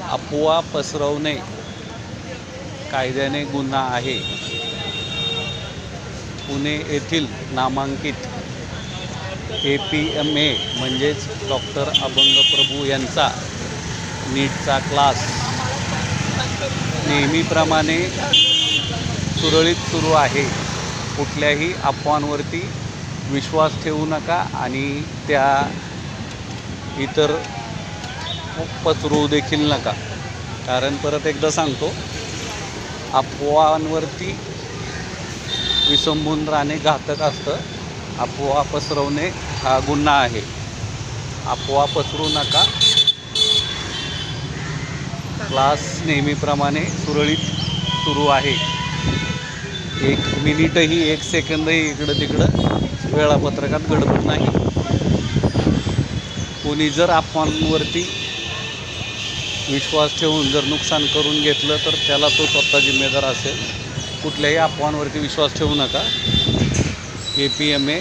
अफवा पसरवणे कायद्याने गुन्हा आहे। पुणे येथील नामांकित APMA म्हणजेच डॉक्टर अभंग प्रभू यांचा नीटचा क्लास नेहमीप्रमाणे सुरळीत सुरू आहे। कुठल्याही अफवांवरती विश्वास ठेवू नका आणि त्या इतर पसरवू देखील नका, कारण परत एकदा सांगतो, अफवांवरती विसंबून राहणे घातक असतं। अफवा पसरवणे हा गुन्हा आहे। अफवा पसरवू नका। क्लास नेहमीप्रमाणे सुरळीत सुरू आहे। एक मिनिटही एक सेकंदही इकडं तिकडं वेळापत्रकात गडबड नाही। कोणी जर अफवांवरती विश्वास ठेवून जर नुकसान करून घेतलं तर त्याला तो स्वतः जिम्मेदार असेल। कुठल्याही अफवांवरती विश्वास ठेवू नका। APMA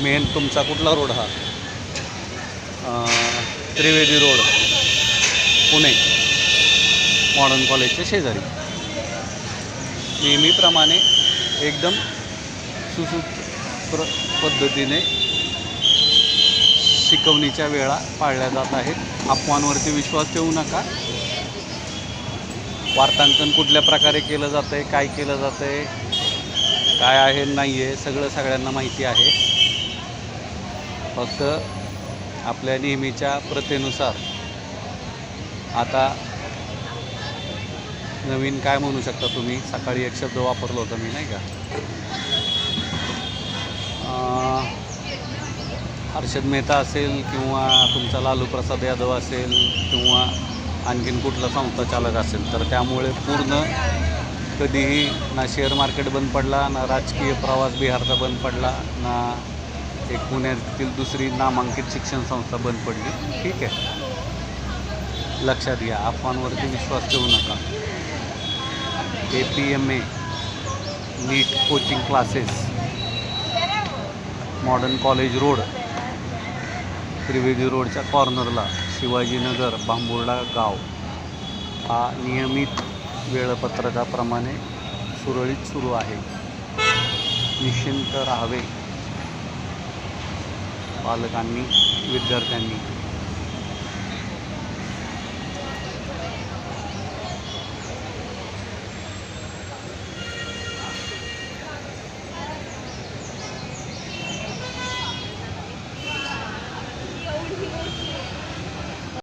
मेन तुमचा कुठला रोड हा त्रिवेदी रोड पुणे मॉडर्न कॉलेजच्या शेजारी नेहमीप्रमाणे एकदम सुसूत्र पद्धतीने शिकवणीच्या वेळा पाळल्या जात आहेत। अफवांवरती विश्वास ठेवू नका। वार्तांकन कुठल्या प्रकारे केलं जातं आहे, काय केलं जातं आहे, काय आहे नाही आहे, सगळ्यांना माहिती आहे। फक्त आपल्या नेहमीच्या प्रथेनुसार आता नवीन काय म्हणू शकता तुम्ही, सकाळी एक शब्द वापरला होता मी, नाही का, हर्षद मेहता असेल किंवा तुमचा लालू प्रसाद यादव असेल किंवा आणखीन कुठला संस्थाचालक असेल, तर त्यामुळे पूर्ण कधीही ना शेअर मार्केट बंद पडला, ना राजकीय प्रवास बिहारचा बंद पडला, ना एक पुण्यातील दुसरी नामांकित शिक्षण संस्था बंद पडली। ठीक आहे, लक्षात घ्या, अफवांवरती विश्वास ठेवू नका। APMA NEET coaching classes modern college road Trivedi रोडच्या कॉर्नरला शिवाजीनगर बांबुर्डा गाव हा नियमित वेळापत्रकाप्रमाणे सुरळीत सुरू आहे। निश्चिंत राहावे पालकांनी, विद्यार्थ्यांनी।